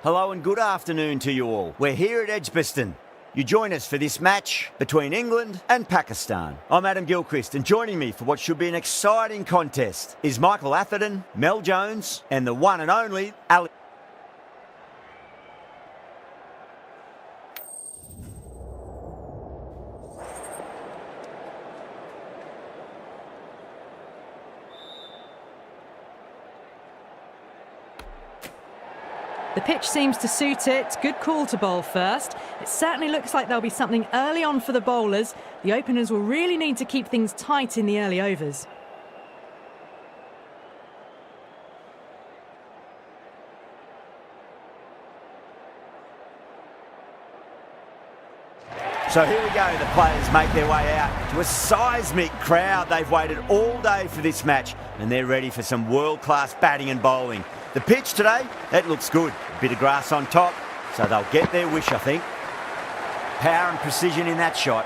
Hello and good afternoon to you all. We're here at Edgbaston. You join us for this match between England and Pakistan. I'm Adam Gilchrist, and joining me for what should be an exciting contest is Michael Atherton, Mel Jones and the one and only Ali. The pitch seems to suit it. Good call to bowl first. It certainly looks like there'll be something early on for the bowlers. The openers will really need to keep things tight in the early overs. So here we go, the players make their way out to a seismic crowd. They've waited all day for this match and they're ready for some world-class batting and bowling. The pitch today, that looks good. A bit of grass on top, so they'll get their wish, I think. Power and precision in that shot.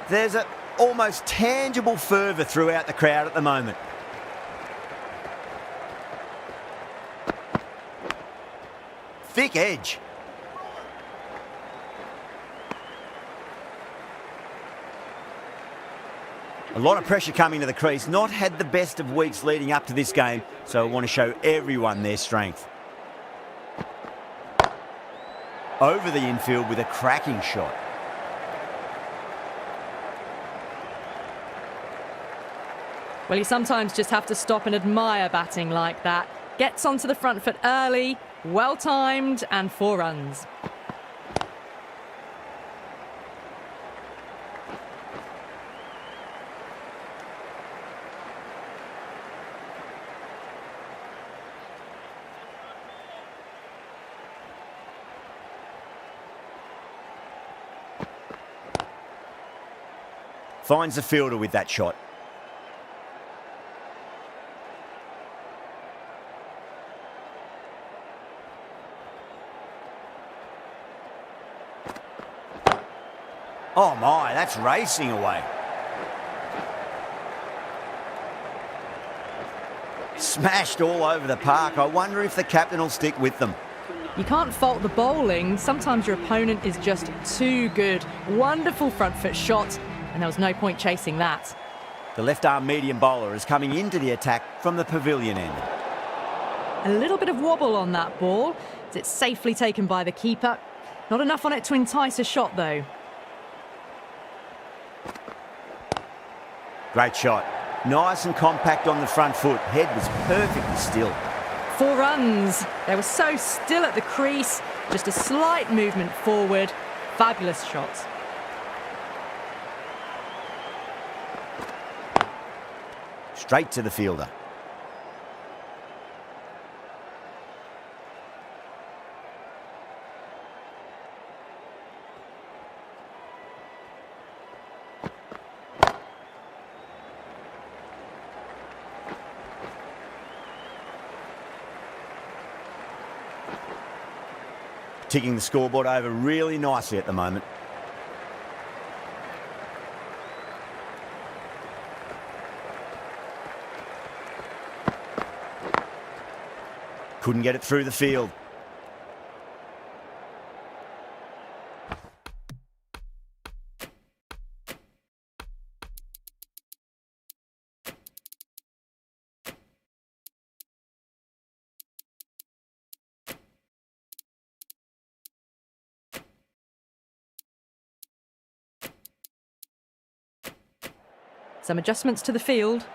There's an almost tangible fervour throughout the crowd at the moment. Thick edge. A lot of pressure coming to the crease. Not had the best of weeks leading up to this game, so I want to show everyone their strength. Over the infield with a cracking shot. Well, you sometimes just have to stop and admire batting like that. Gets onto the front foot early, well timed, and 4 runs. Finds the fielder with that shot. Oh my, that's racing away. Smashed all over the park. I wonder if the captain will stick with them. You can't fault the bowling. Sometimes your opponent is just too good. Wonderful front foot shot, and there was no point chasing that. The left-arm medium bowler is coming into the attack from the pavilion end. A little bit of wobble on that ball. It's safely taken by the keeper. Not enough on it to entice a shot, though. Great shot. Nice and compact on the front foot. Head was perfectly still. 4 runs. They were so still at the crease. Just a slight movement forward. Fabulous shot. Straight to the fielder. Ticking the scoreboard over really nicely at the moment. Couldn't get it through the field. Some adjustments to the field.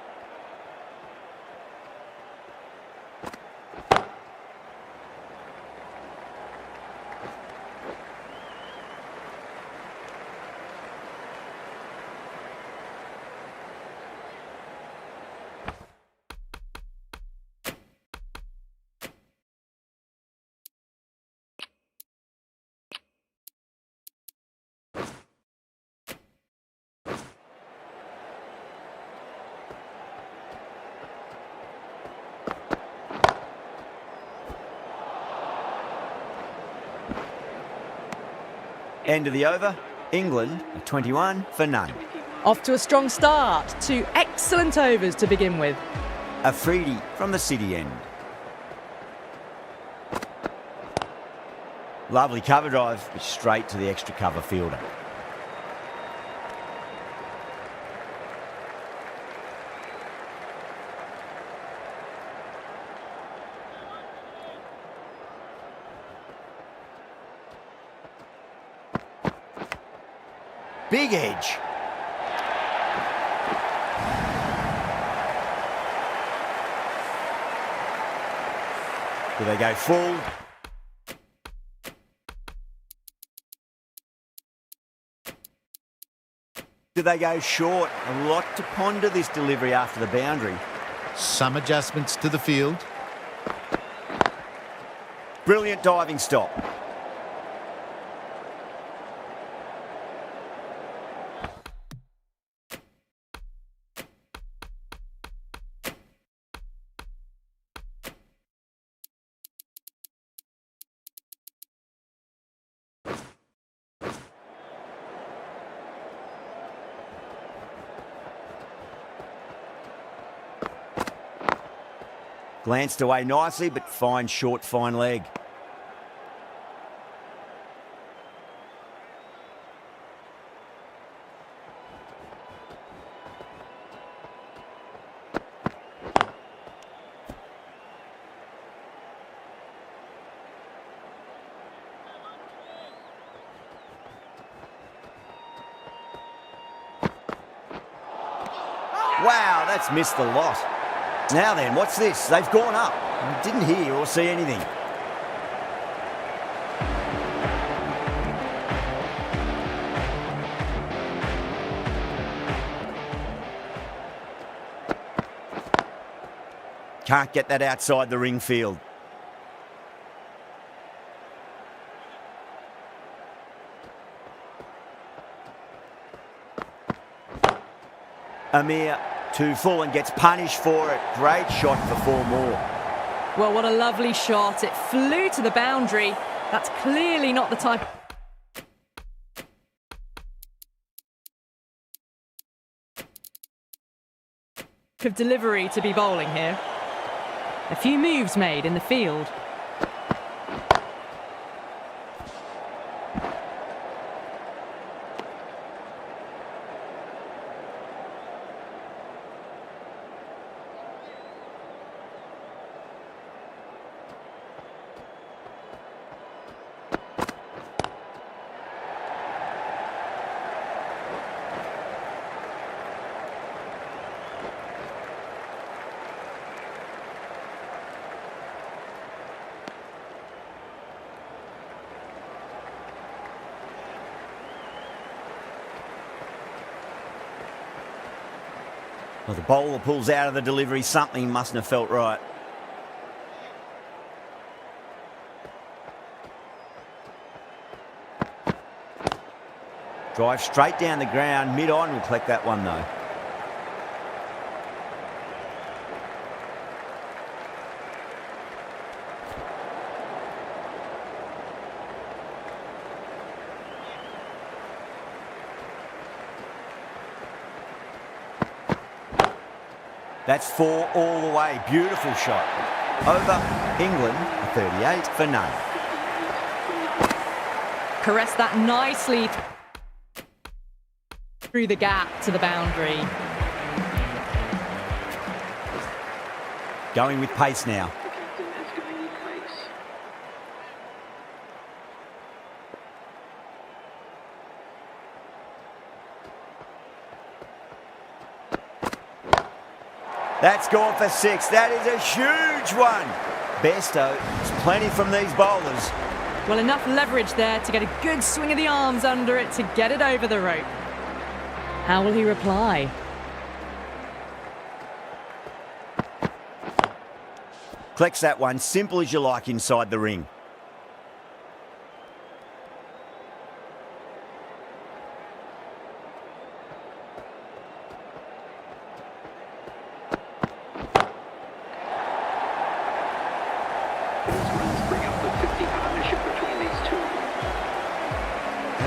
End of the over. England 21 for none. Off to a strong start. 2 excellent overs to begin with. Afridi from the city end. Lovely cover drive, but straight to the extra cover fielder. Big edge. Do they go full? Do they go short? A lot to ponder this delivery after the boundary. Some adjustments to the field. Brilliant diving stop. Glanced away nicely, but fine short, fine leg. Wow, that's missed the lot. Now then, what's this? They've gone up. Didn't hear or see anything. Can't get that outside the ring field. Amir too full and gets punished for it. Great shot for 4 more. Well, what a lovely shot. It flew to the boundary. That's clearly not the type of delivery to be bowling here. A few moves made in the field. Well, the bowler pulls out of the delivery. Something mustn't have felt right. Drive straight down the ground. Mid-on will collect that one though. That's 4 all the way. Beautiful shot. Over England, a 38 for none. Caressed that nicely through the gap to the boundary. Going with pace now. That's gone for 6. That is a huge one. Bairstow, there's plenty from these bowlers. Well, enough leverage there to get a good swing of the arms under it to get it over the rope. How will he reply? Collects that one, simple as you like inside the ring.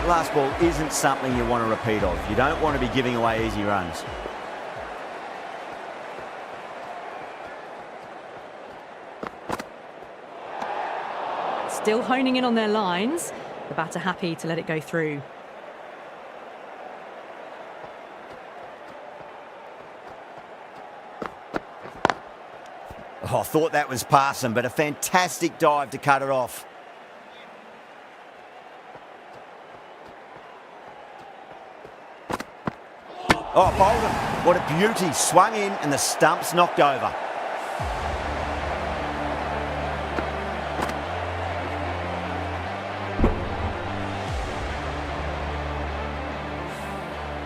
That last ball isn't something you want to repeat of. You don't want to be giving away easy runs. Still honing in on their lines. The batter happy to let it go through. Oh, I thought that was passing, but a fantastic dive to cut it off. Oh, Bolden, what a beauty. Swung in and the stump's knocked over.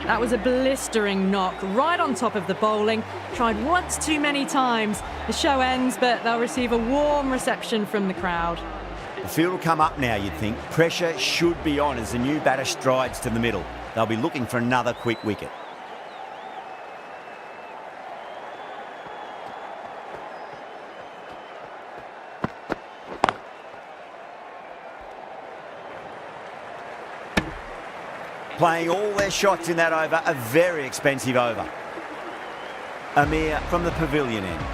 That was a blistering knock right on top of the bowling. Tried once too many times. The show ends, but they'll receive a warm reception from the crowd. The field will come up now, you'd think. Pressure should be on as the new batter strides to the middle. They'll be looking for another quick wicket. Playing all their shots in that over, a very expensive over. Amir from the pavilion end.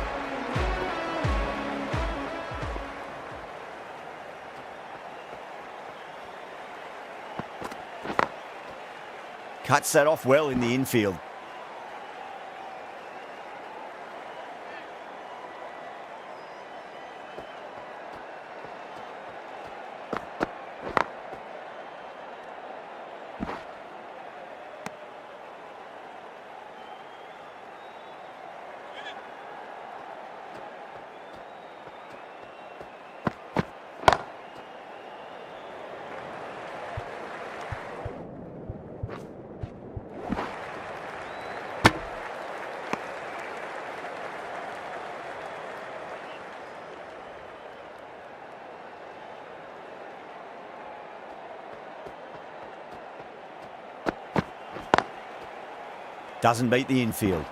Cuts that off well in the infield. Doesn't beat the infield.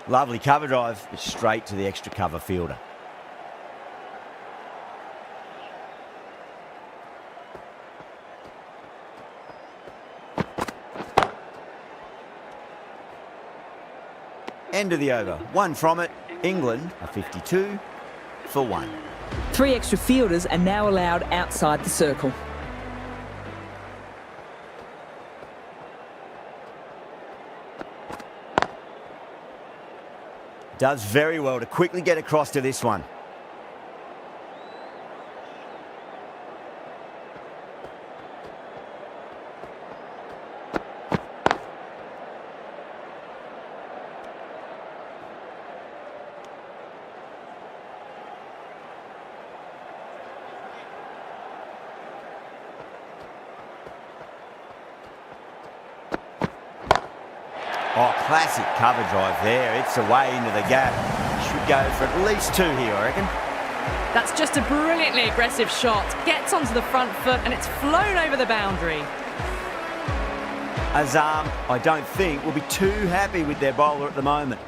Lovely cover drive, but straight to the extra cover fielder. End of the over. One from it. England are 52 for 1. 3 extra fielders are now allowed outside the circle. Does very well to quickly get across to this one. Oh, classic cover drive there. It's away into the gap. Should go for at least 2 here, I reckon. That's just a brilliantly aggressive shot. Gets onto the front foot and it's flown over the boundary. Azam, I don't think, will be too happy with their bowler at the moment.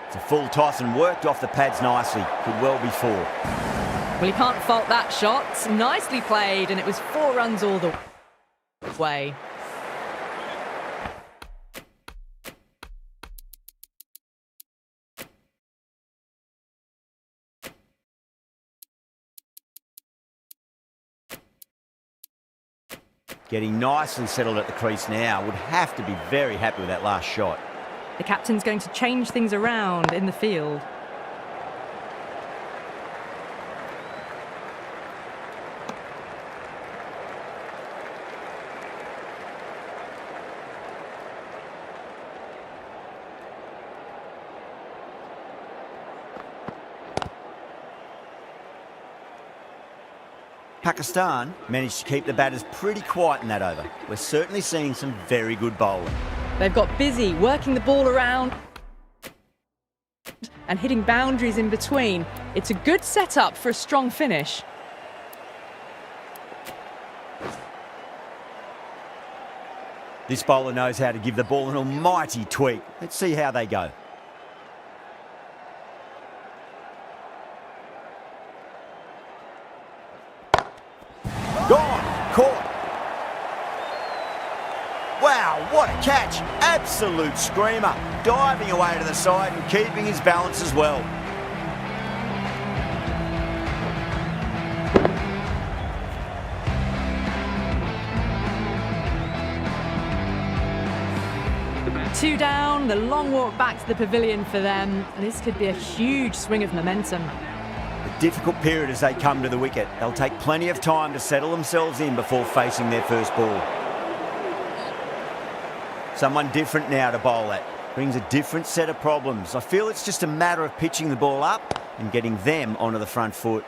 It's a full toss and worked off the pads nicely. Could well be 4. Well, he can't fault that shot. Nicely played, and it was 4 runs all the way. Getting nicely settled at the crease now. Would have to be very happy with that last shot. The captain's going to change things around in the field. Pakistan managed to keep the batters pretty quiet in that over. We're certainly seeing some very good bowling. They've got busy working the ball around and hitting boundaries in between. It's a good setup for a strong finish. This bowler knows how to give the ball an almighty tweak. Let's see how they go. Gone, caught. Wow, what a catch. Absolute screamer. Diving away to the side and keeping his balance as well. Two down, the long walk back to the pavilion for them. And this could be a huge swing of momentum. A difficult period as they come to the wicket. They'll take plenty of time to settle themselves in before facing their first ball. Someone different now to bowl at. Brings a different set of problems. I feel it's just a matter of pitching the ball up and getting them onto the front foot.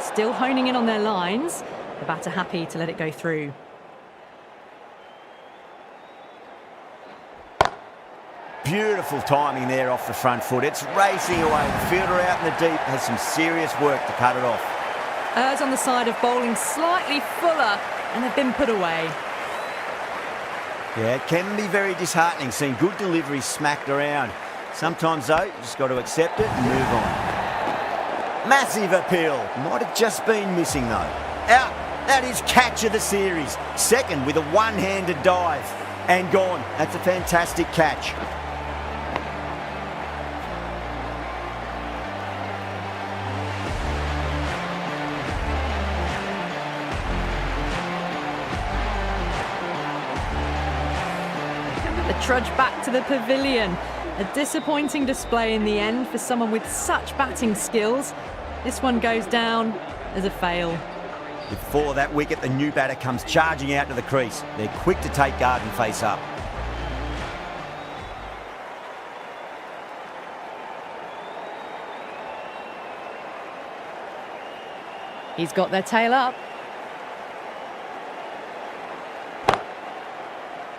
Still honing in on their lines. The batter happy to let it go through. Beautiful timing there off the front foot. It's racing away. The fielder out in the deep has some serious work to cut it off. Errs on the side of bowling slightly fuller, and they've been put away. Yeah, it can be very disheartening seeing good delivery smacked around. Sometimes, though, you just got to accept it and move on. Massive appeal. Might have just been missing, though. Out. That is catch of the series. Second with a one-handed dive. And gone. That's a fantastic catch. The trudge back to the pavilion. A disappointing display in the end for someone with such batting skills. This one goes down as a fail. Before that wicket, the new batter comes charging out to the crease. They're quick to take guard and face up. He's got their tail up.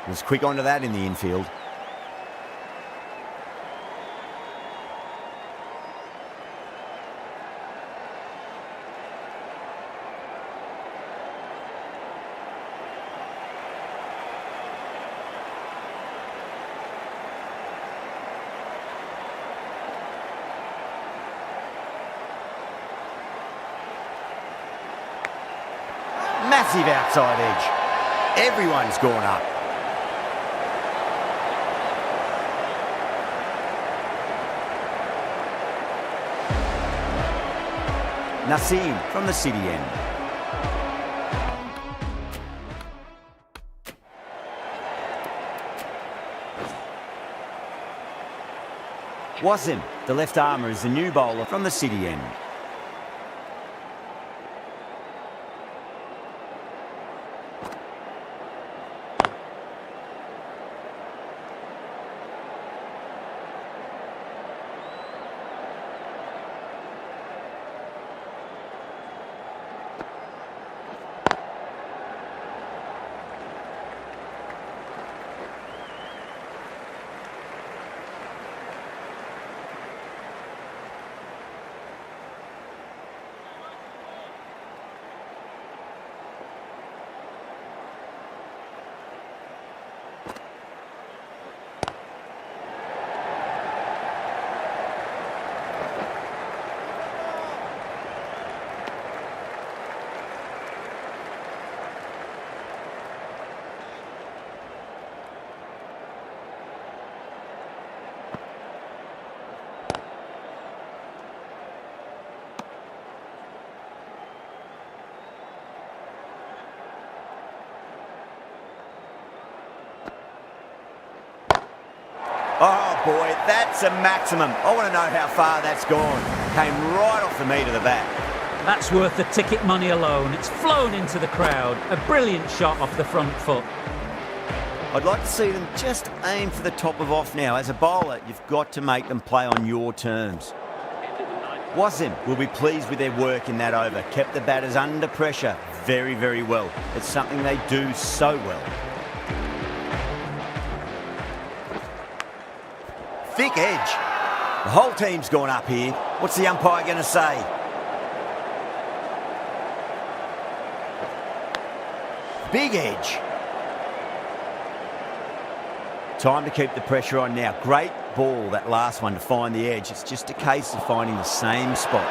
Was quick onto that in the infield. Massive outside edge. Everyone's gone up. Naseem from the city end. Wasim, the left armour, is the new bowler from the city end. Oh boy, that's a maximum. I want to know how far that's gone. Came right off the meat of the bat. That's worth the ticket money alone. It's flown into the crowd. A brilliant shot off the front foot. I'd like to see them just aim for the top of off now. As a bowler, you've got to make them play on your terms. Wasim will be pleased with their work in that over. Kept the batters under pressure very, very well. It's something they do so well. Thick edge. The whole team's gone up here. What's the umpire going to say? Big edge. Time to keep the pressure on now. Great ball, that last one, to find the edge. It's just a case of finding the same spot.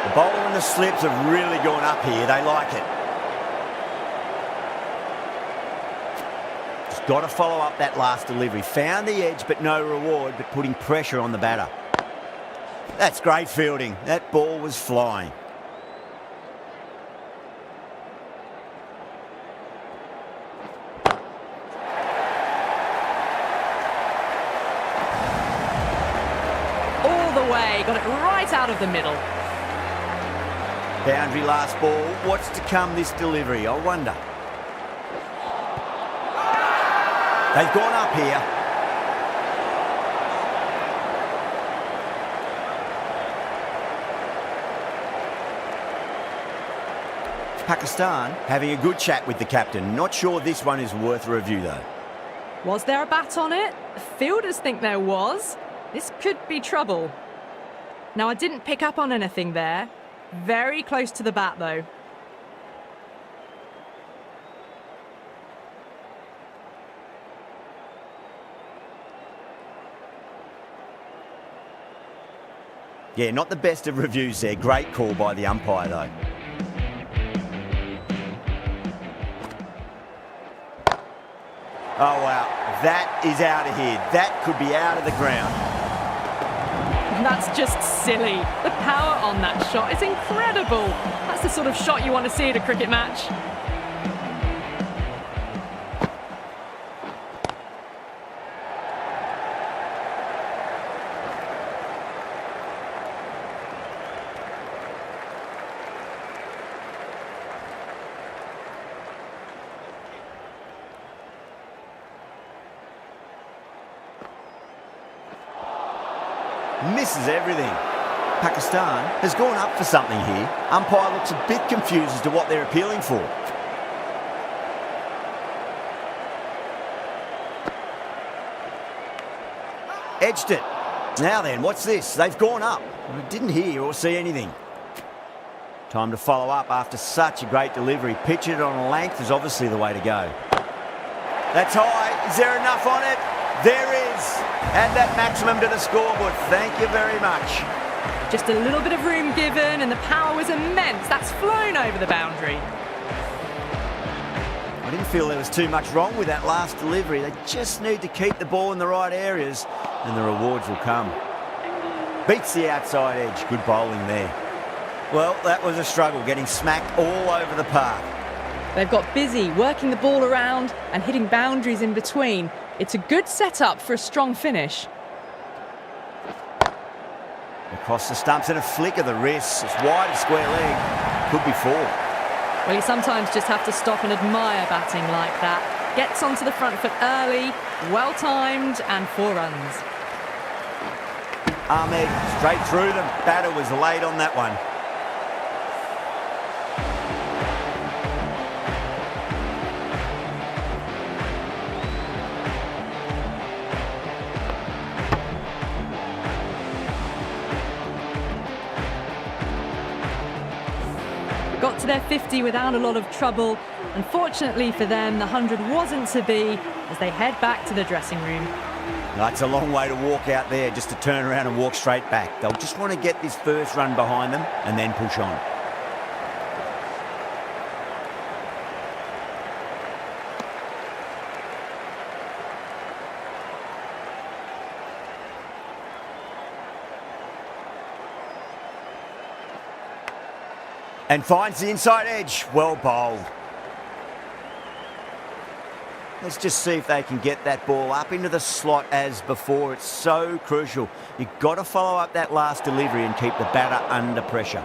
The bowler and the slips have really gone up here. They like it. Just got to follow up that last delivery. Found the edge, but no reward, but putting pressure on the batter. That's great fielding. That ball was flying. All the way, got it right out of the middle. Boundary last ball. What's to come this delivery? I wonder. They've gone up here. Pakistan having a good chat with the captain. Not sure this one is worth a review though. Was there a bat on it? The fielders think there was. This could be trouble. Now, I didn't pick up on anything there. Very close to the bat, though. Yeah, not the best of reviews there. Great call by the umpire, though. Oh, wow. That is out of here. That could be out of the ground. That's just silly. The power on that shot is incredible. That's the sort of shot you want to see at a cricket match. Misses everything. Pakistan has gone up for something here. Umpire looks a bit confused as to what they're appealing for. Edged it. Now then, what's this? They've gone up. I didn't hear or see anything. Time to follow up after such a great delivery. Pitch it on a length is obviously the way to go. That's high. Is there enough on it? There is. Add that maximum to the scoreboard. Thank you very much. Just a little bit of room given and the power was immense. That's flown over the boundary. I didn't feel there was too much wrong with that last delivery. They just need to keep the ball in the right areas and the rewards will come. Beats the outside edge. Good bowling there. Well, that was a struggle, getting smacked all over the park. They've got busy working the ball around and hitting boundaries in between. It's a good setup for a strong finish. Across the stumps and a flick of the wrist. It's wide of square leg. Could be 4. Well, you sometimes just have to stop and admire batting like that. Gets onto the front foot early, well-timed, and 4 runs. Ahmed straight through them. Batter was late on that one. Got to their 50 without a lot of trouble. Unfortunately for them, the 100 wasn't to be as they head back to the dressing room. That's a long way to walk out there, just to turn around and walk straight back. They'll just want to get this first run behind them and then push on. And finds the inside edge. Well bowled. Let's just see if they can get that ball up into the slot as before. It's so crucial. You've got to follow up that last delivery and keep the batter under pressure.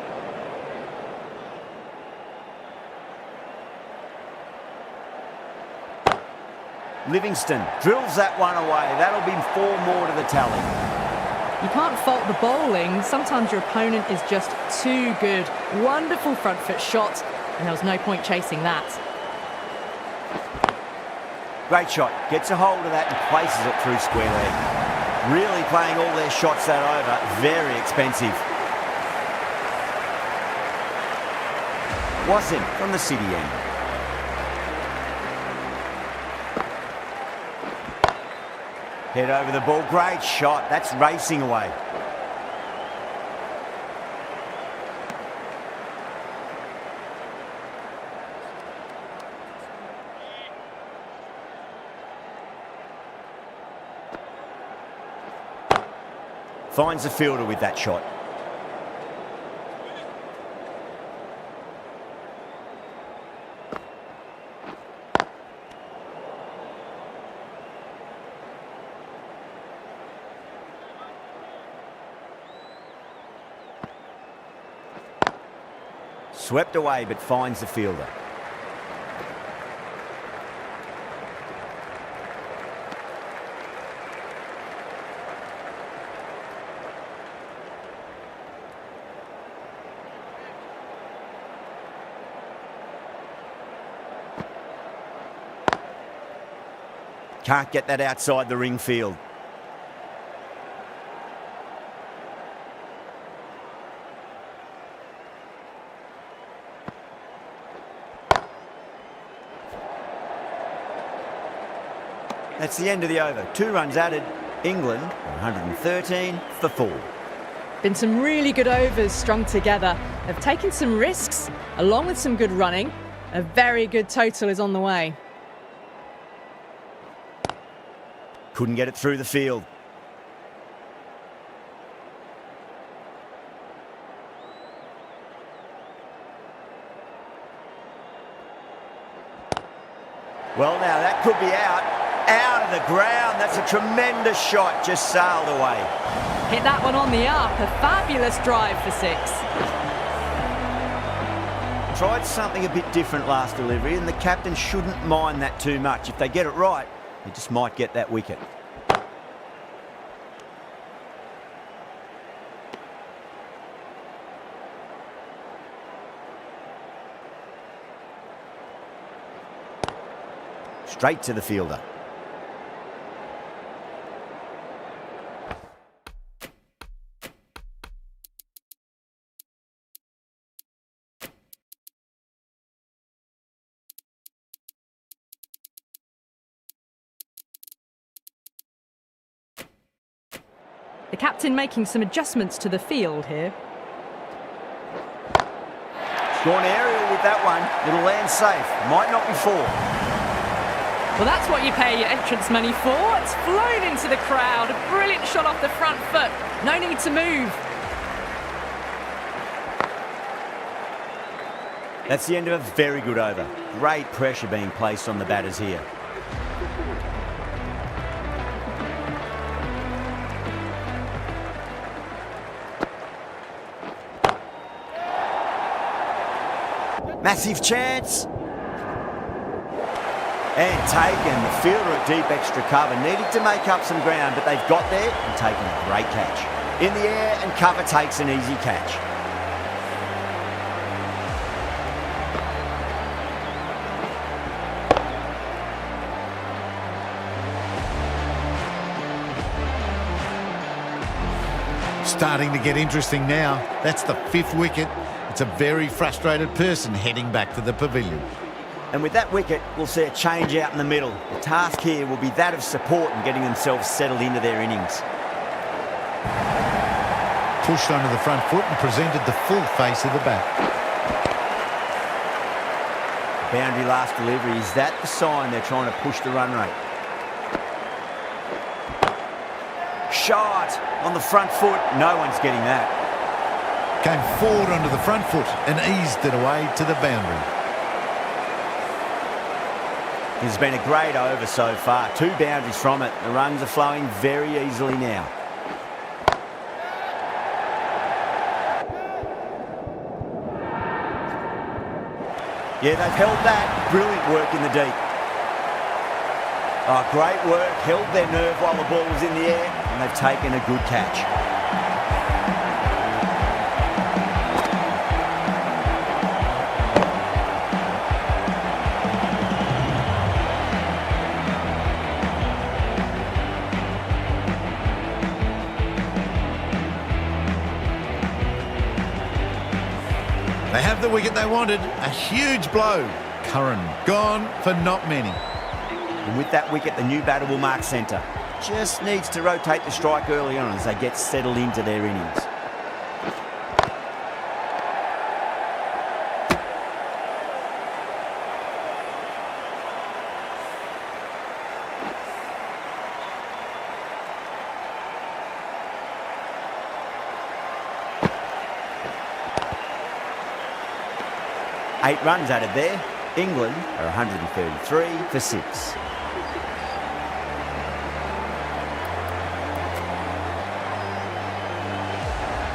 Livingston drills that one away. That'll be 4 more to the tally. You can't fault the bowling. Sometimes your opponent is just too good. Wonderful front foot shot. and there was no point chasing that. Great shot. Gets a hold of that and places it through square leg. Really playing all their shots that over. Very expensive. Wassim from the city end. Head over the ball. Great shot. That's racing away. Finds the fielder with that shot. Swept away, but finds the fielder. Can't get that outside the ring field. That's the end of the over. 2 runs added. England 113 for 4. Been some really good overs strung together. They've taken some risks, along with some good running. A very good total is on the way. Couldn't get it through the field. Well, now that could be out. Out of the ground. That's a tremendous shot. Just sailed away. Hit that one on the up. A fabulous drive for 6. Tried something a bit different last delivery, and the captain shouldn't mind that too much. If they get it right, they just might get that wicket. Straight to the fielder. The captain making some adjustments to the field here. Gone aerial with that one. It'll land safe. Might not be 4. Well, that's what you pay your entrance money for. It's flown into the crowd. A brilliant shot off the front foot. No need to move. That's the end of a very good over. Great pressure being placed on the batters here. Massive chance. And taken. The fielder at deep extra cover. Needed to make up some ground, but they've got there and taken a great catch. In the air, and cover takes an easy catch. Starting to get interesting now. That's the 5th wicket. It's a very frustrated person heading back to the pavilion. And with that wicket, we'll see a change out in the middle. The task here will be that of support and getting themselves settled into their innings. Pushed onto the front foot and presented the full face of the bat. Boundary last delivery. Is that the sign they're trying to push the run rate? Shot on the front foot. No one's getting that. Came forward onto the front foot and eased it away to the boundary. It's been a great over so far. 2 boundaries from it. The runs are flowing very easily now. Yeah, they've held that. Brilliant work in the deep. Oh, great work. Held their nerve while the ball was in the air, and they've taken a good catch. have the wicket they wanted. A huge blow. Curran gone for not many. And with that wicket, the new batter will mark centre. Just needs to rotate the strike early on as they get settled into their innings. Eight runs added there. England are 133 for 6.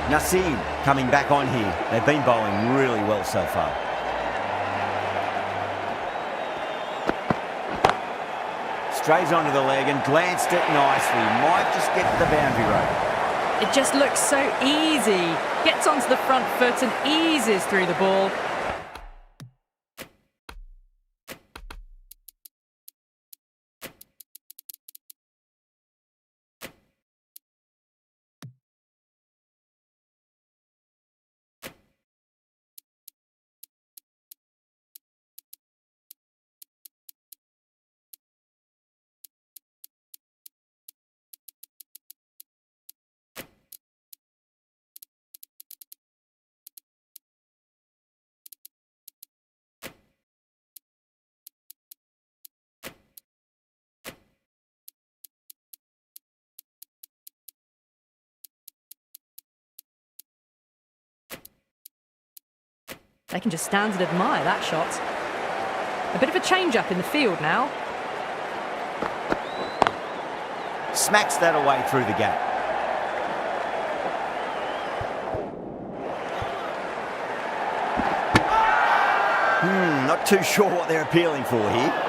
Naseem coming back on here. They've been bowling really well so far. Strays onto the leg and glanced it nicely. Might just get to the boundary road. It just looks so easy. Gets onto the front foot and eases through the ball. They can just stand and admire that shot. A bit of a change-up in the field now. Smacks that away through the gap. Not too sure what they're appealing for here.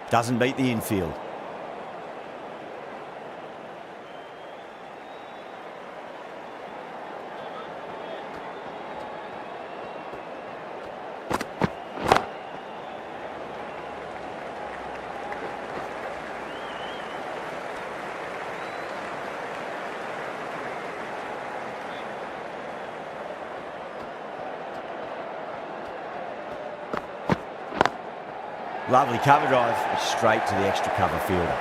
Doesn't beat the infield. Lovely cover drive, straight to the extra cover fielder.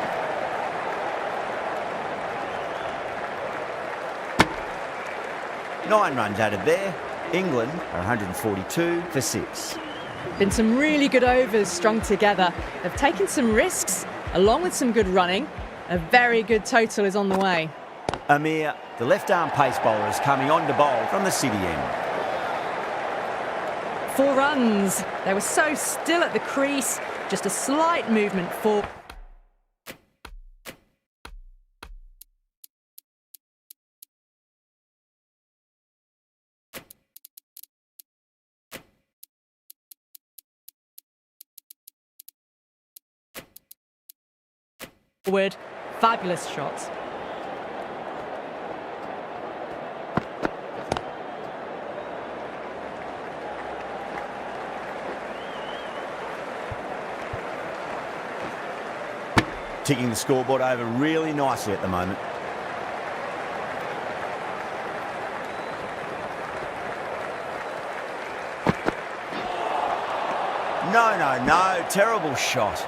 Nine runs added there. England are 142 for 6. Been some really good overs strung together. They've taken some risks, along with some good running. A very good total is on the way. Amir, the left-arm pace bowler, is coming on to bowl from the city end. 4 runs. They were so still at the crease. Just a slight movement forward. Fabulous shots. Ticking the scoreboard over really nicely at the moment. No, terrible shot.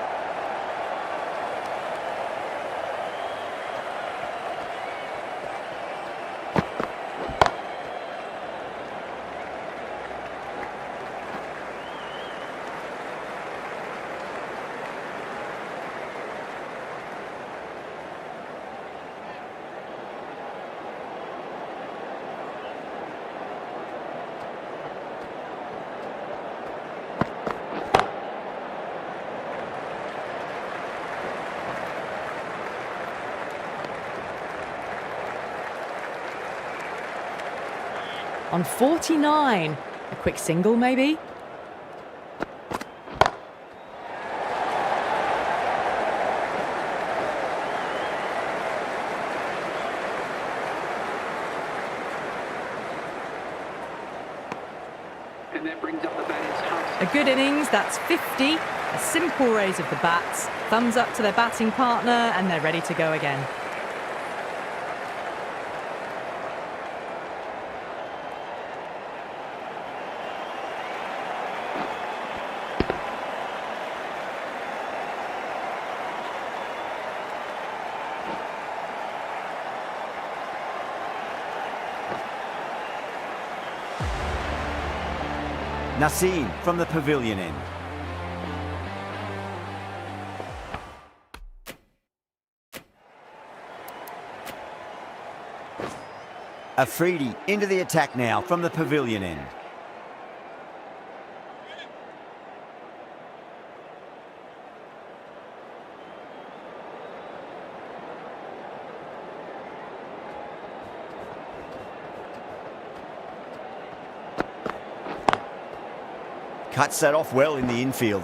On 49. A quick single, maybe? And that brings up the batter's A good innings, that's 50. A simple raise of the bats. Thumbs up to their batting partner, and they're ready to go again. Naseem from the pavilion end. Afridi into the attack now from the pavilion end. Cuts that off well in the infield.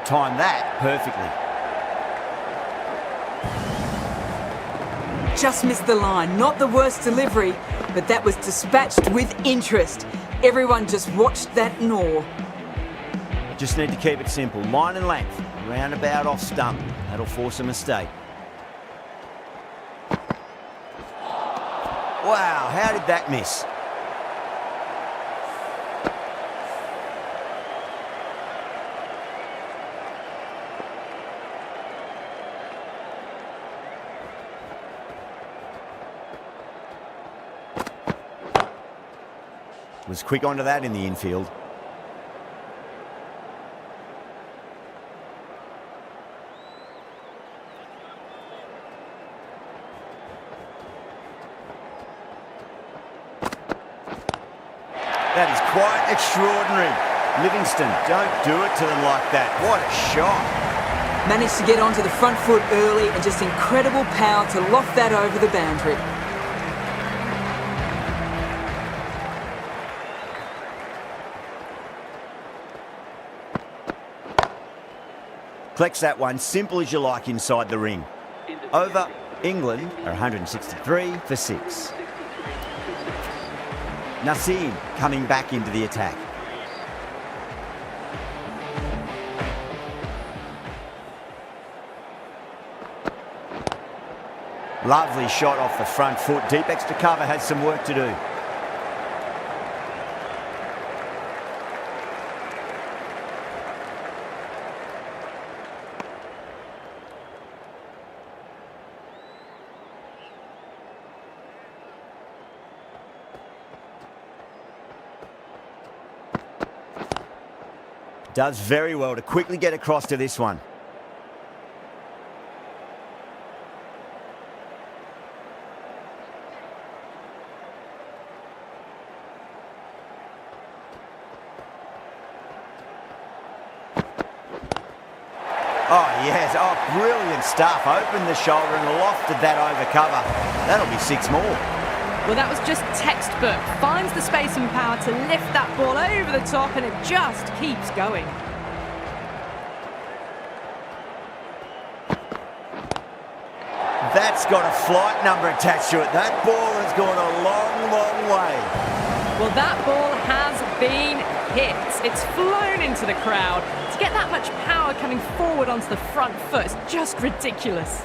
Timed that perfectly. Just missed the line. Not the worst delivery, but that was dispatched with interest. Everyone just watched that in awe. Just need to keep it simple. Line and length. Roundabout off stump. That'll force a mistake. Wow, how did that miss? Was quick onto that in the infield. That is quite extraordinary. Livingston, don't do it to them like that. What a shot. Managed to get onto the front foot early and just incredible power to loft that over the boundary. Collects that one, simple as you like, inside the ring. Over, England are 163 for 6. Naseem coming back into the attack. Lovely shot off the front foot. Deep extra cover has some work to do. Does very well to quickly get across to this one. Oh, yes. Oh, brilliant stuff. Opened the shoulder and lofted that over cover. That'll be 6 more. Well, that was just textbook. Finds the space and power to lift that ball over the top, and it just keeps going. That's got a flight number attached to it. That ball has gone a long, long way. Well, that ball has been hit. It's flown into the crowd. To get that much power coming forward onto the front foot is just ridiculous.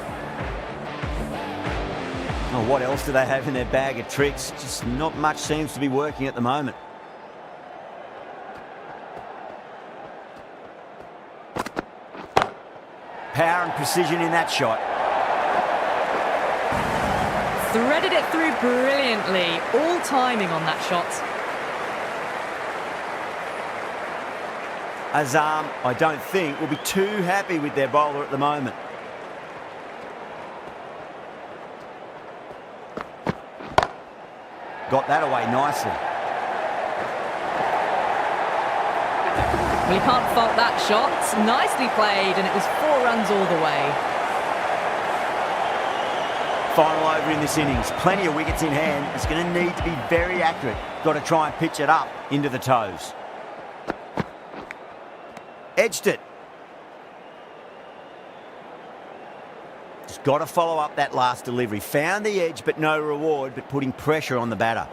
Oh, what else do they have in their bag of tricks? Just not much seems to be working at the moment. Power and precision in that shot. Threaded it through brilliantly. All timing on that shot. Azam, I don't think, will be too happy with their bowler at the moment. got that away nicely. Well, you can't fault that shot. Nicely played, and it was 4 runs all the way. Final over in this innings. Plenty of wickets in hand. It's going to need to be very accurate. Got to try and pitch it up into the toes. Edged it. Just got to follow up that last delivery. Found the edge, but no reward, but putting pressure on the batter.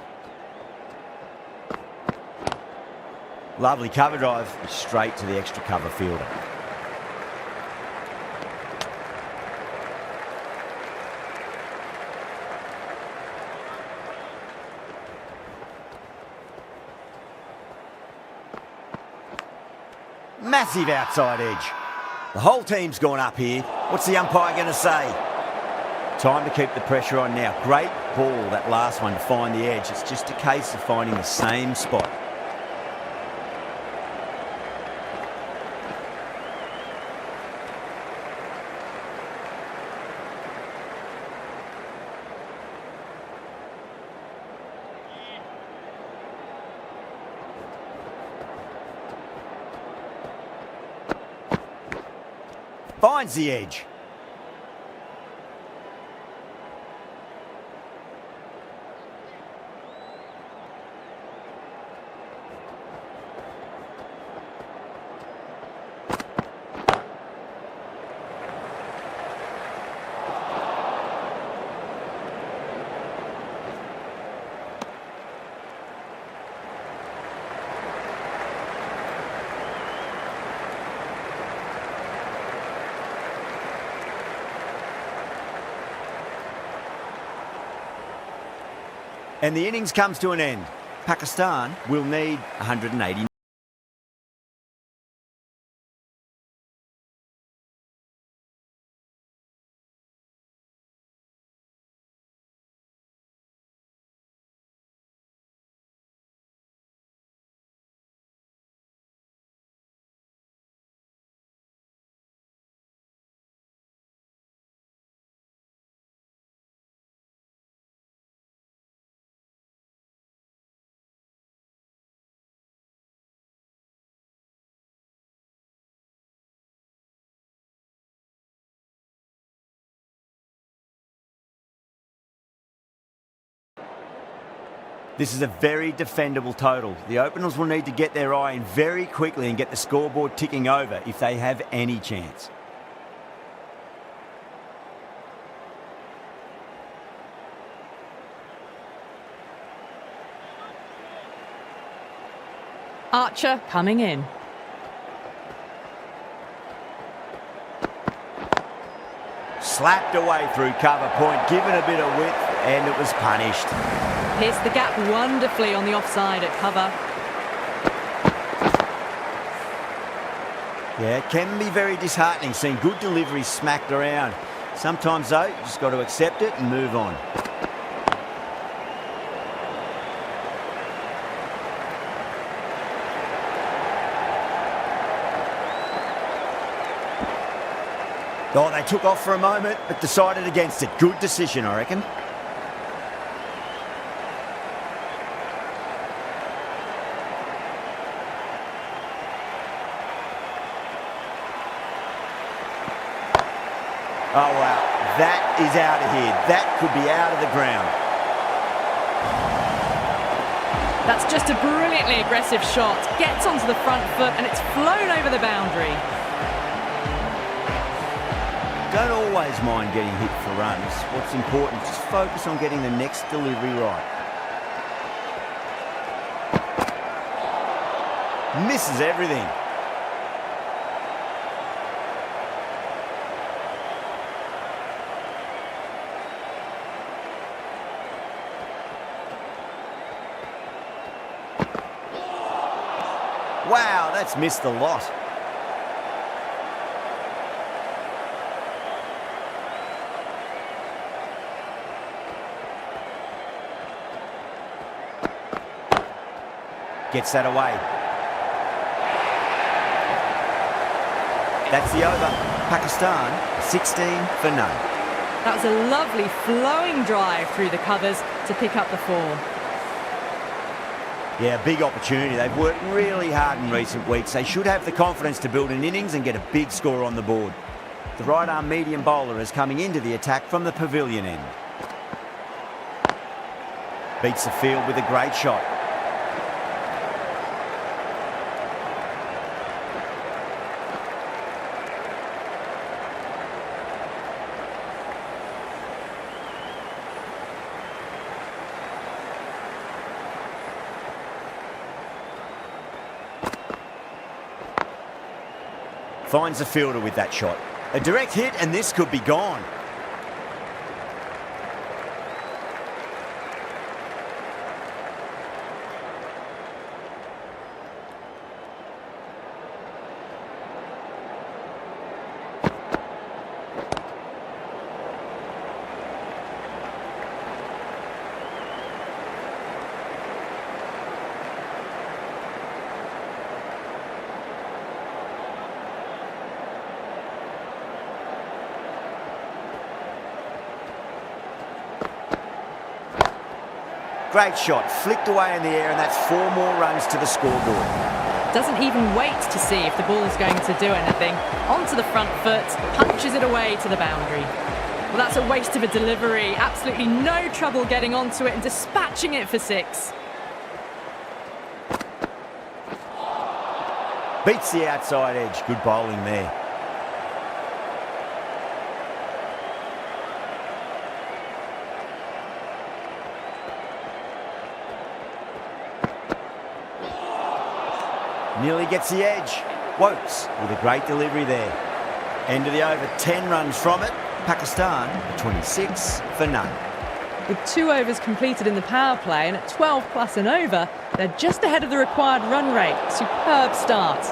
Lovely cover drive, straight to the extra cover fielder. Massive outside edge. The whole team's gone up here. What's the umpire going to say? Time to keep the pressure on now. Great ball, that last one, to find the edge. It's just a case of finding the same spot. Finds the edge. And the innings comes to an end. Pakistan will need 180. This is a very defendable total. The openers will need to get their eye in very quickly and get the scoreboard ticking over if they have any chance. Archer coming in. Slapped away through cover point, given a bit of width, and it was punished. Pierced the gap wonderfully on the offside at cover. Yeah, it can be very disheartening seeing good deliveries smacked around. Sometimes, though, you just got to accept it and move on. Oh, they took off for a moment, but decided against it. Good decision, I reckon. Oh, wow. That is out of here. That could be out of the ground. That's just a brilliantly aggressive shot. Gets onto the front foot and it's flown over the boundary. Don't always mind getting hit for runs. What's important is just focus on getting the next delivery right. Misses everything. Wow, that's missed a lot. Gets that away. That's the over. Pakistan, 16 for none. That was a lovely flowing drive through the covers to pick up the 4. Yeah, big opportunity. They've worked really hard in recent weeks. They should have the confidence to build an innings and get a big score on the board. The right-arm medium bowler is coming into the attack from the pavilion end. Beats the field with a great shot. Finds the fielder with that shot. A direct hit and this could be gone. Great shot, flicked away in the air, and that's 4 more runs to the scoreboard. Doesn't even wait to see if the ball's going to do anything. Onto the front foot, punches it away to the boundary. Well, that's a waste of a delivery. Absolutely no trouble getting onto it and dispatching it for 6. Beats the outside edge. Good bowling there. Nearly gets the edge. Wokes with a great delivery there. End of the over, 10 runs from it. Pakistan 26 for none. With 2 overs completed in the power play and at 12 plus and over, they're just ahead of the required run rate. Superb start.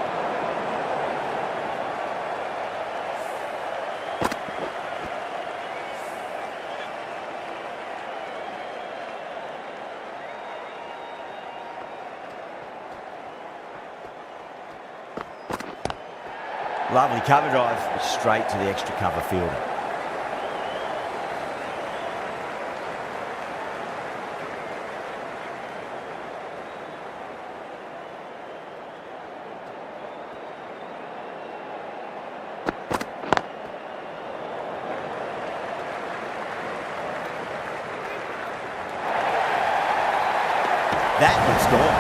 Lovely cover drive, straight to the extra cover fielder. That one's gone.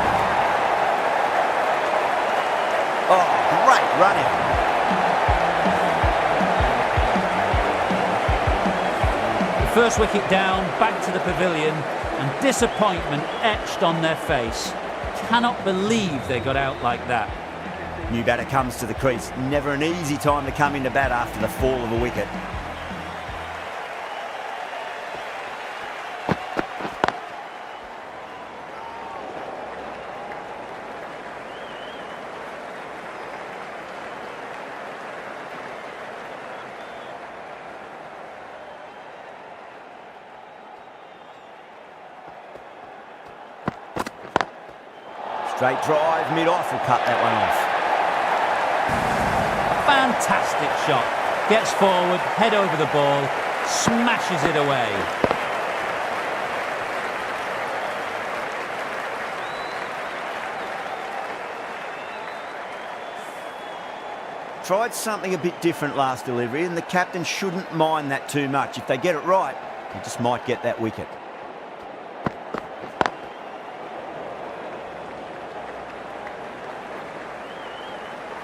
Oh, great running. First wicket down, back to the pavilion, and disappointment etched on their face. Cannot believe they got out like that. New batter comes to the crease. Never an easy time to come into bat after the fall of a wicket. Straight drive, mid-off will cut that one off. Fantastic shot. Gets forward, head over the ball, smashes it away. Tried something a bit different last delivery, and the captain shouldn't mind that too much. If they get it right, he just might get that wicket.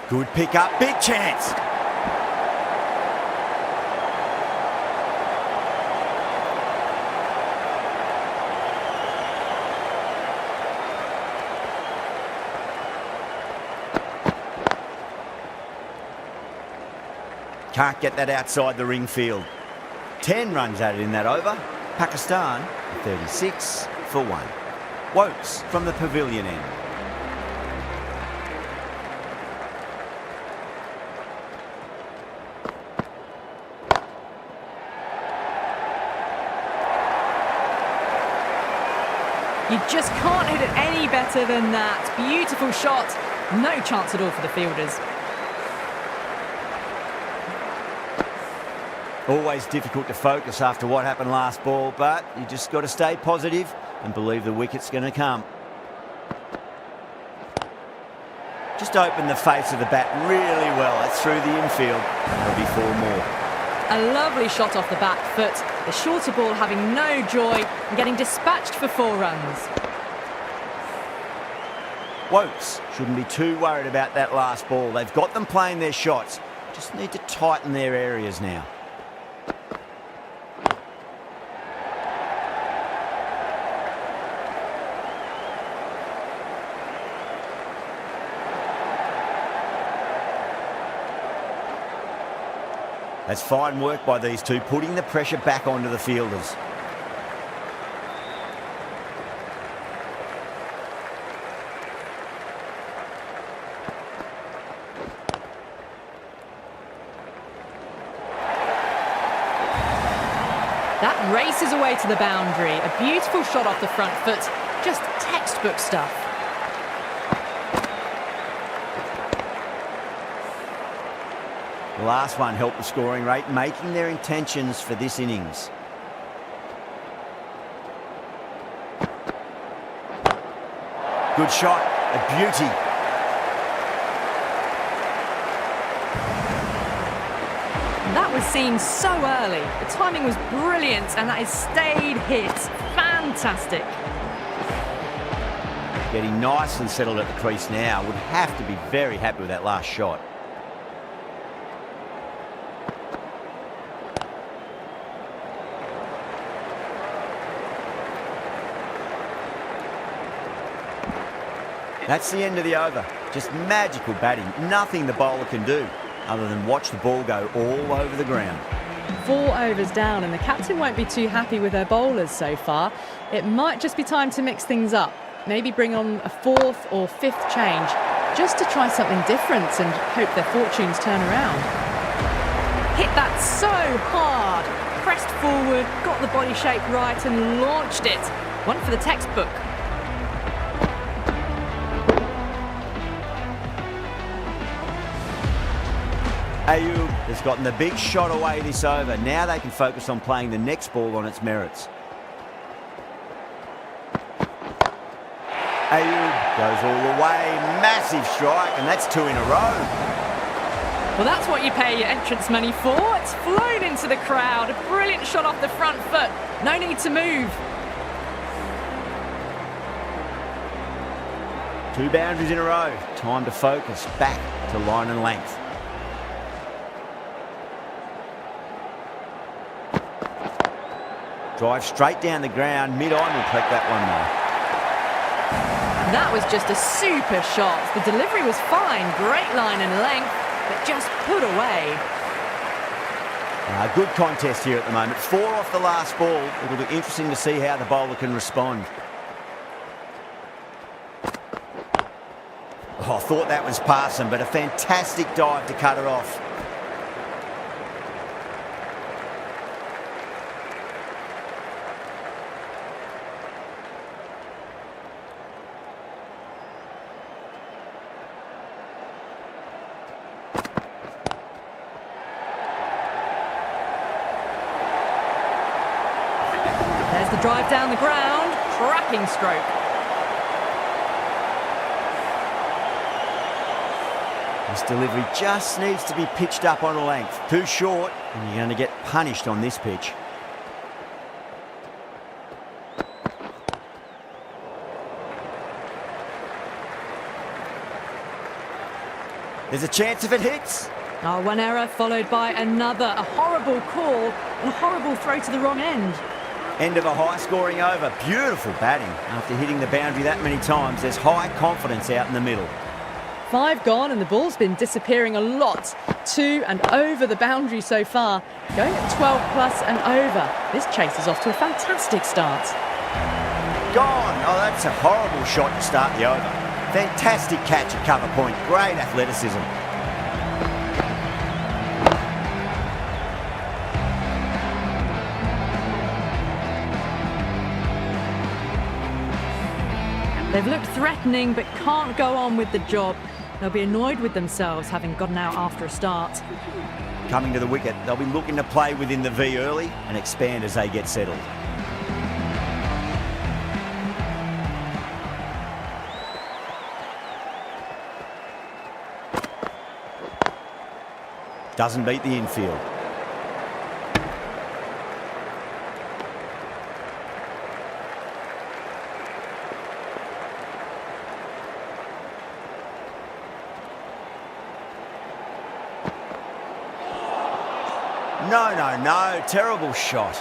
Good pick up, big chance. Can't get that outside the ring field. 10 runs added in that over. Pakistan 36 for 1. Wokes from the pavilion end. You just can't hit it any better than that. Beautiful shot. No chance at all for the fielders. Always difficult to focus after what happened last ball, but you just got to stay positive and believe the wicket's going to come. just opened the face of the bat really well. That's through the infield. There'll be 4 more. A lovely shot off the back foot. The shorter ball having no joy and getting dispatched for 4 runs. Woakes shouldn't be too worried about that last ball. They've got them playing their shots. Just need to tighten their areas now. That's fine work by these two, putting the pressure back onto the fielders. That races away to the boundary. A beautiful shot off the front foot. Just textbook stuff. The last one helped the scoring rate, making their intentions for this innings. Good shot, a beauty. That was seen so early. The timing was brilliant and that is stayed hit. Fantastic. Getting nice and settled at the crease now. Would have to be very happy with that last shot. That's the end of the over. Just magical batting. Nothing the bowler can do other than watch the ball go all over the ground. 4 overs down and the captain won't be too happy with her bowlers so far. It might just be time to mix things up. Maybe bring on a 4th or 5th change just to try something different and hope their fortunes turn around. Hit that so hard. Pressed forward, got the body shape right and launched it. One for the textbook. Ayub has gotten the big shot away this over. Now they can focus on playing the next ball on its merits. Ayub goes all the way. Massive strike, and that's 2 in a row. Well, that's what you pay your entrance money for. It's flown into the crowd. A brilliant shot off the front foot. No need to move. 2 boundaries in a row. Time to focus back to line and length. Drive straight down the ground. Mid-on will collect that one though. That was just a super shot. The delivery was fine. Great line and length, but just put away. Good contest here at the moment. 4 off the last ball. It'll be interesting to see how the bowler can respond. Oh, I thought that was passing, but a fantastic dive to cut her off. There's the drive down the ground. Cracking stroke. This delivery just needs to be pitched up on a length. Too short, and you're going to get punished on this pitch. There's a chance if it hits. Oh, one error followed by another. A horrible call and a horrible throw to the wrong end. End of a high-scoring over. Beautiful batting. After hitting the boundary that many times, there's high confidence out in the middle. 5 gone and the ball's been disappearing a lot. 2 and over the boundary so far. Going at 12 plus and over. This chase is off to a fantastic start. Gone. Oh, that's a horrible shot to start the over. Fantastic catch at cover point. Great athleticism. They've looked threatening but can't go on with the job. They'll be annoyed with themselves having gotten out after a start. Coming to the wicket, they'll be looking to play within the V early and expand as they get settled. doesn't beat the infield. No, terrible shot.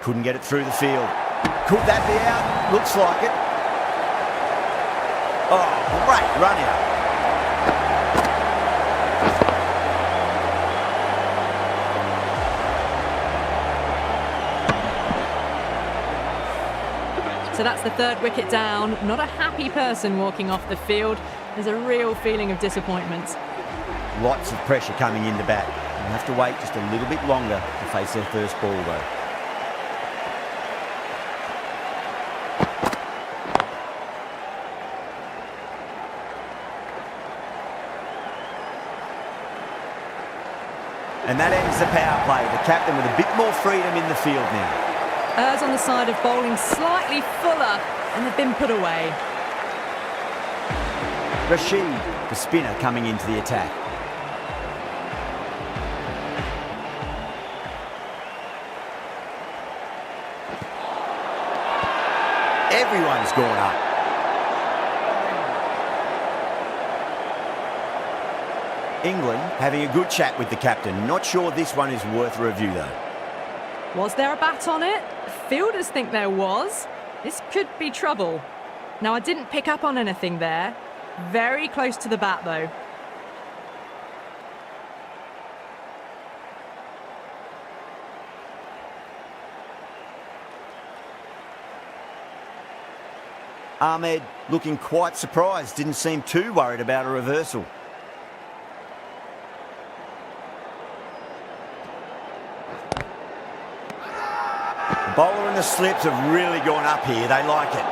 Couldn't get it through the field. Could that be out? Looks like it. Oh, great run out. So that's the third wicket down. Not a happy person walking off the field. There's a real feeling of disappointment. Lots of pressure coming in the bat. They'll have to wait just a little bit longer to face their first ball, though. And that ends the power play. The captain with a bit more freedom in the field now. Errs on the side of bowling slightly fuller, and they've been put away. Rashid, the spinner, coming into the attack. Everyone's gone up. England having a good chat with the captain. Not sure this one is worth a review, though. Was there a bat on it? Fielders think there was. This could be trouble. Now, I didn't pick up on anything there. Very close to the bat, though. Ahmed looking quite surprised. Didn't seem too worried about a reversal. Bowler and the slips have really gone up here. They like it.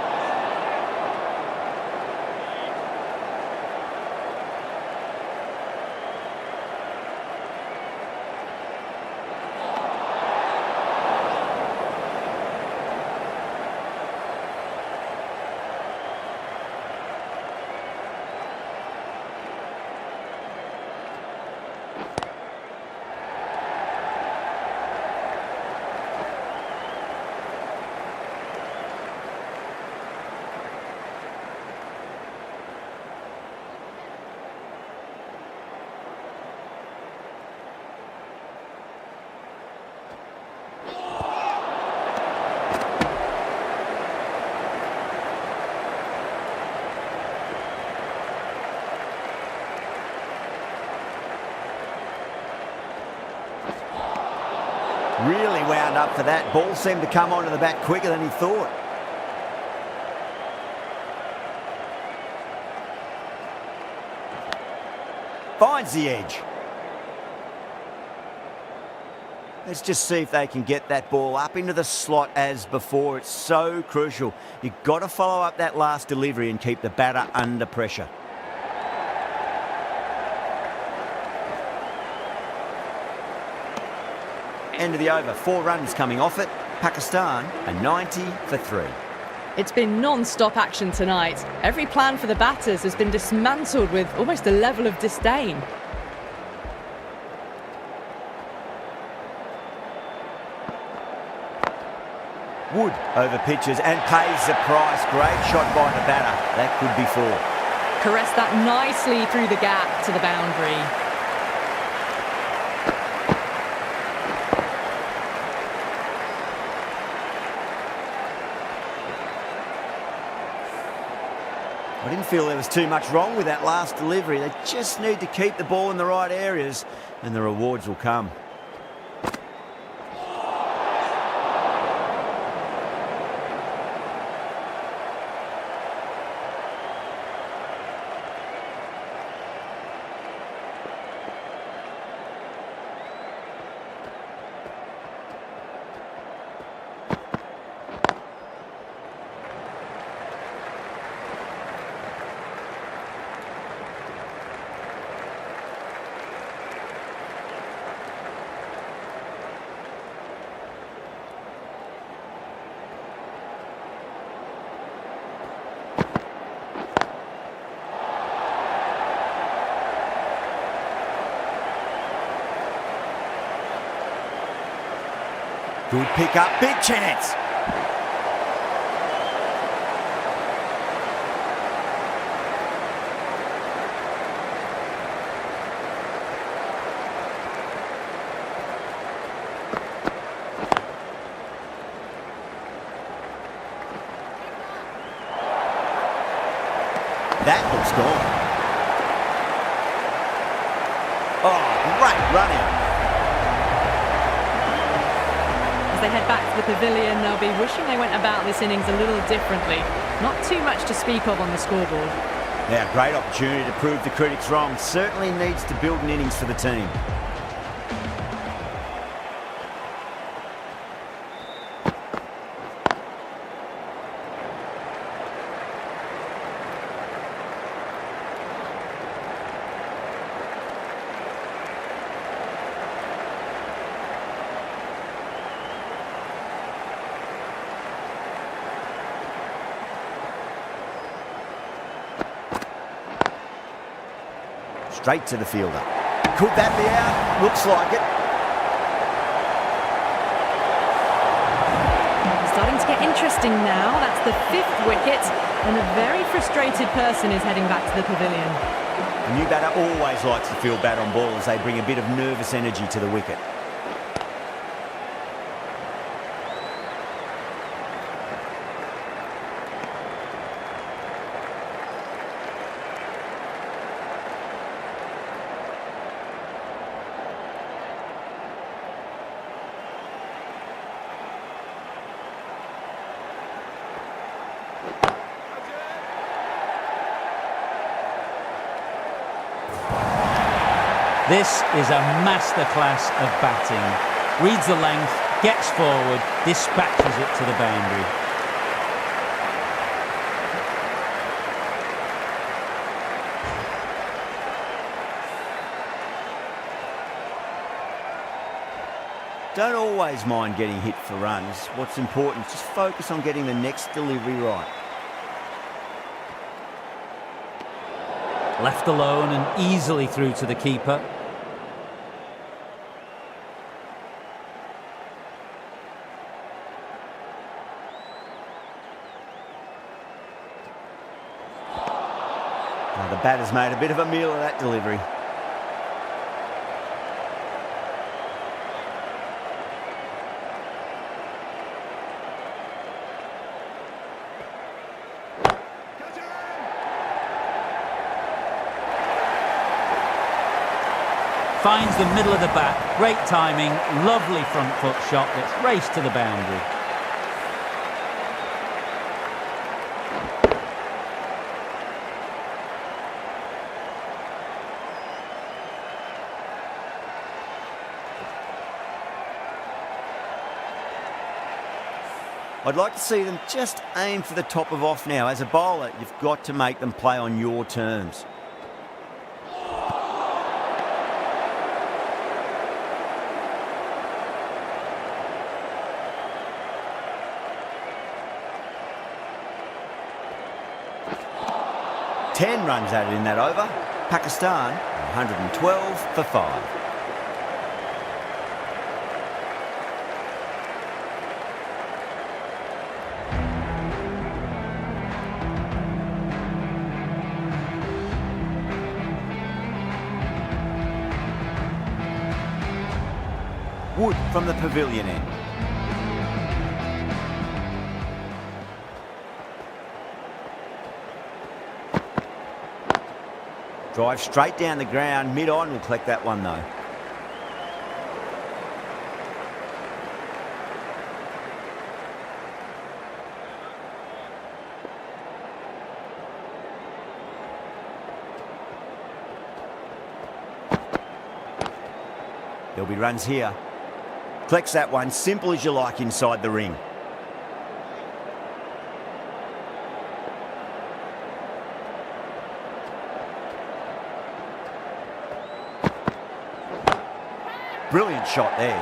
Really wound up for that. Ball seemed to come onto the bat quicker than he thought. Finds the edge. Let's just see if they can get that ball up into the slot as before. It's so crucial. You've got to follow up that last delivery and keep the batter under pressure. End of the over. 4 runs coming off it. Pakistan a 90 for 3. It's been non-stop action tonight. Every plan for the batters has been dismantled with almost a level of disdain. Wood over pitches and pays the price. Great shot by the batter. That could be 4. Caressed that nicely through the gap to the boundary. I didn't feel there was too much wrong with that last delivery. They just need to keep the ball in the right areas and the rewards will come. Good pick up, big chance. That looks gone. Oh, great running. As they head back to the pavilion, they'll be wishing they went about this innings a little differently. Not too much to speak of on the scoreboard. Now, great opportunity to prove the critics wrong. Certainly needs to build an innings for the team. Straight to the fielder. Could that be out? Looks like it. Starting to get interesting now. That's the 5th wicket, and a very frustrated person is heading back to the pavilion. A new batter always likes to feel bad on ball as they bring a bit of nervous energy to the wicket. This is a masterclass of batting. Reads the length, gets forward, dispatches it to the boundary. Don't always mind getting hit for runs. What's important is just focus on getting the next delivery right. Left alone and easily through to the keeper. Now the batter's made a bit of a meal of that delivery. Finds the middle of the bat, great timing, lovely front foot shot that's raced to the boundary. I'd like to see them just aim for the top of off now. As a bowler, you've got to make them play on your terms. Ten runs added in that over. Pakistan, 112 for 5. Wood from the pavilion end. Drive straight down the ground, mid-on, will collect that one though. There'll be runs here. Collects that one, simple as you like inside the ring. Brilliant shot there.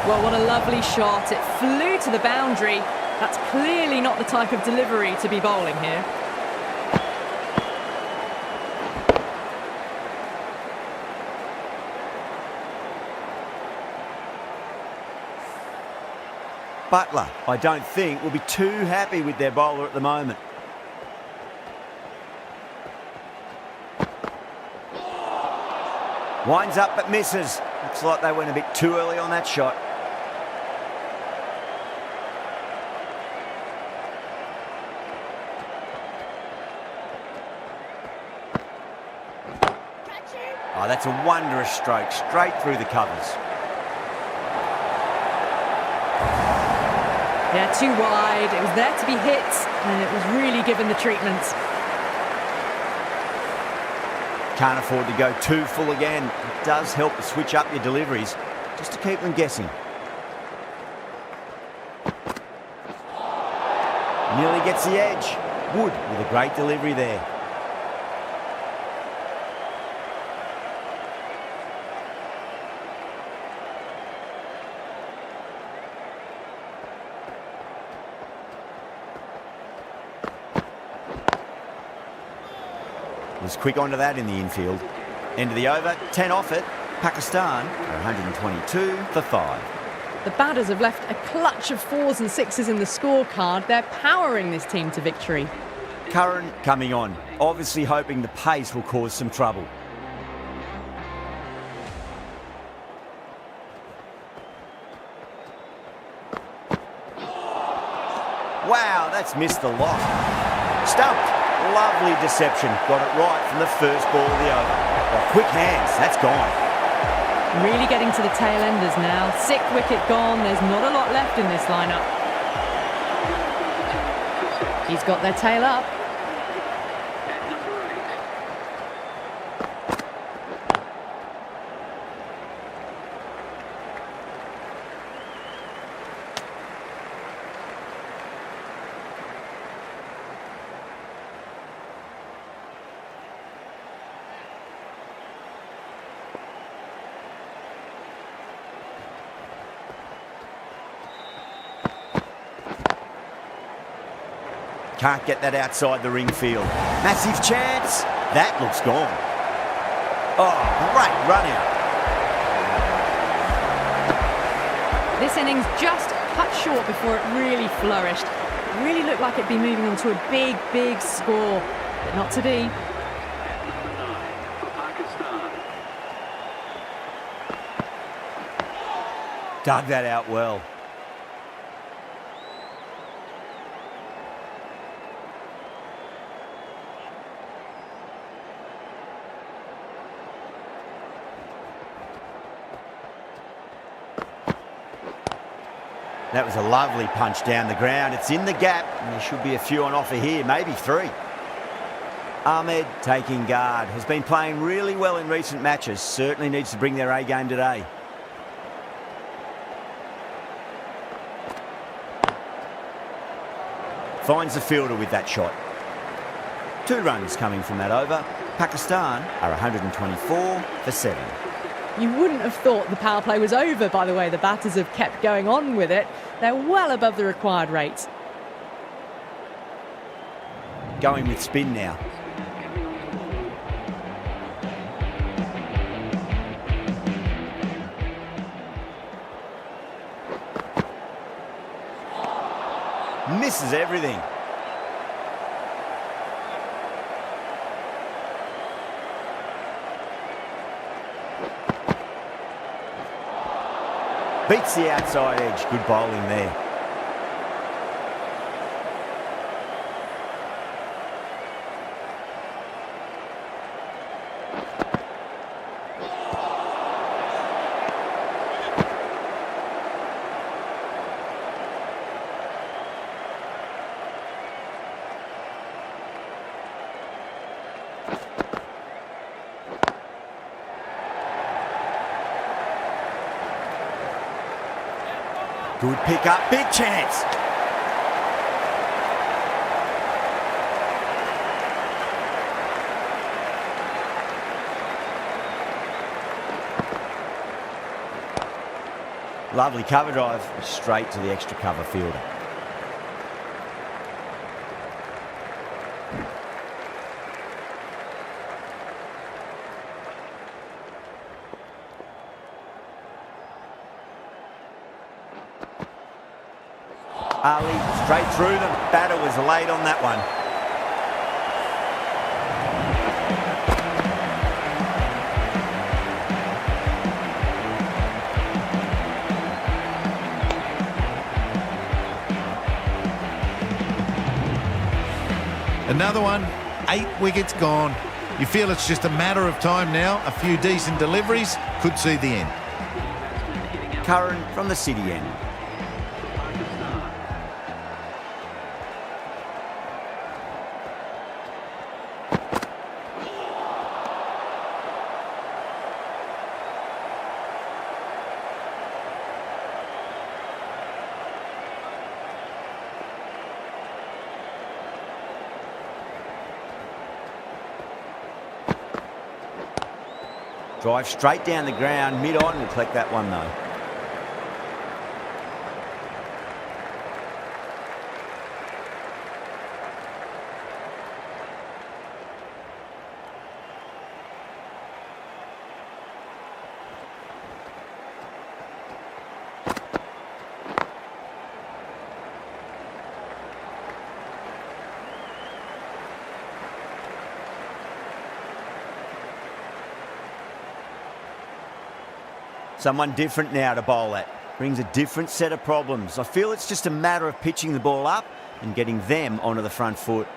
Well, what a lovely shot. It flew to the boundary. That's clearly not the type of delivery to be bowling here. Butler, I don't think, will be too happy with their bowler at the moment. Winds up but misses. Looks like they went a bit too early on that shot. Oh, that's a wondrous stroke, straight through the covers. Yeah, too wide. It was there to be hit, and it was really given the treatment. Can't afford to go too full again. It does help to switch up your deliveries, just to keep them guessing. Nearly gets the edge. Wood with a great delivery there. Was quick onto that in the infield. End of the over, 10 off it. Pakistan are 122 for 5. The batters have left a clutch of 4s and 6s in the scorecard. They're powering this team to victory. Curran coming on, obviously hoping the pace will cause some trouble. Wow, that's missed the lot. Stumped. Lovely deception. Got it right from the first ball of the over. Oh, quick hands. That's gone. Really getting to the tail enders now. 6th wicket gone. There's not a lot left in this lineup. He's got their tail up. At number 8. Can't get that outside the ring field. Massive chance. That looks gone. Oh, great run out. This innings just cut short before it really flourished. It really looked like it'd be moving on to a big, big score, but not to be. At number 9 for Pakistan. Dug that out well. That was a lovely punch down the ground. It's in the gap, and there should be a few on offer here, maybe 3. Ahmed taking guard. Has been playing really well in recent matches. Certainly needs to bring their A game today. Finds the fielder with that shot. 2 runs coming from that over. Pakistan are 124 for 7. You wouldn't have thought the power play was over by the way the batters have kept going on with it. They're well above the required rates. Going with spin now. Misses everything. Beats the outside edge. Good bowling there. Good pick up, big chance. Lovely cover drive, straight to the extra cover fielder. Ali straight through them. Batter was late on that one. Another one, 8 wickets gone. You feel it's just a matter of time now. A few decent deliveries could see the end. Curran from the City end. Drive straight down the ground, mid-on, will collect that one though. Someone different now to bowl at. Brings a different set of problems. I feel it's just a matter of pitching the ball up and getting them onto the front foot.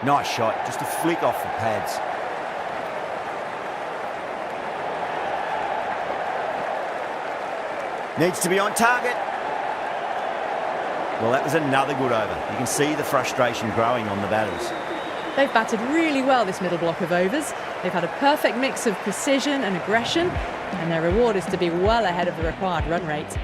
Nice shot, just a flick off the pads. Needs to be on target. Well, that was another good over. You can see the frustration growing on the batters. They've batted really well this middle block of overs. They've had a perfect mix of precision and aggression, and their reward is to be well ahead of the required run rate.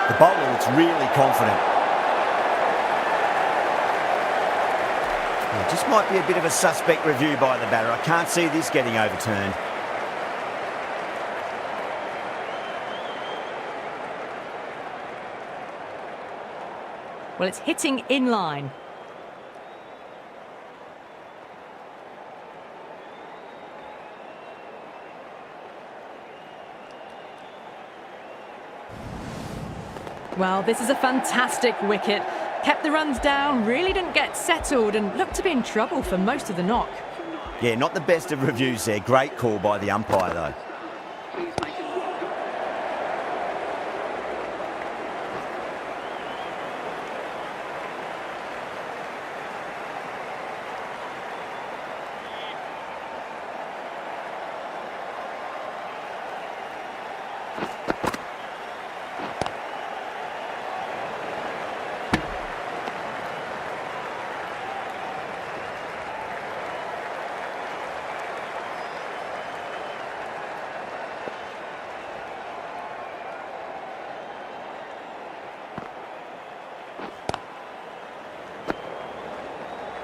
The bowler looks really confident. It just might be a bit of a suspect review by the batter. I can't see this getting overturned. Well, it's hitting in line. Well, this is a fantastic wicket. Kept the runs down, really didn't get settled and looked to be in trouble for most of the knock. Yeah, not the best of reviews there. Great call by the umpire though. Please make it longer.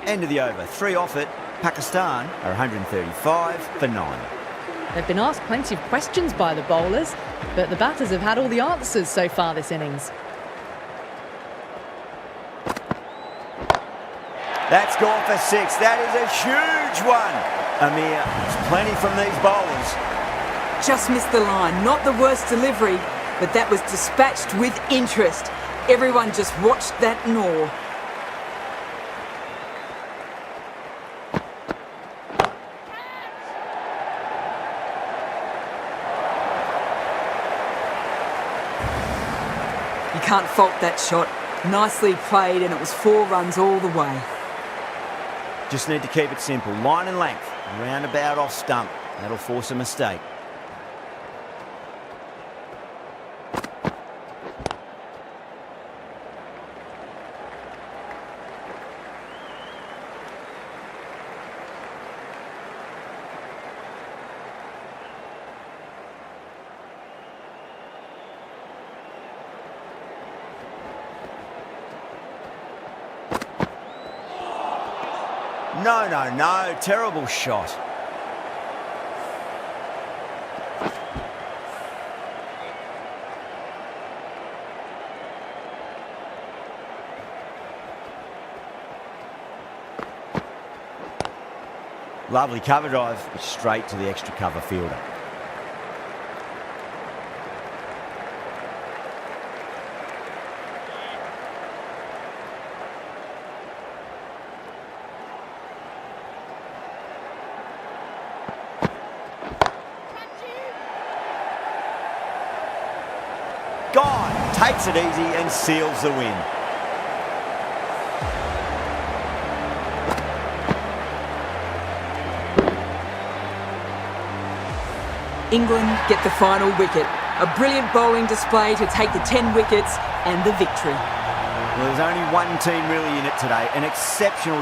End of the over. 3 off it. Pakistan are 135 for 9. They've been asked plenty of questions by the bowlers, but the batters have had all the answers so far this innings. That's gone for 6. That is a huge one. Amir, there's plenty from these bowlers. Just missed the line. Not the worst delivery, but that was dispatched with interest. Everyone just watched that gnaw. You can't fault that shot. Nicely played, and it was 4 runs all the way. Just need to keep it simple. Line and length. Roundabout off stump. That'll force a mistake. No, no, no. Terrible shot. Lovely cover drive, straight to the extra cover fielder. Gone, takes it easy and seals the win. England get the final wicket. A brilliant bowling display to take the 10 wickets and the victory. Well, there's only one team really in it today. An exceptional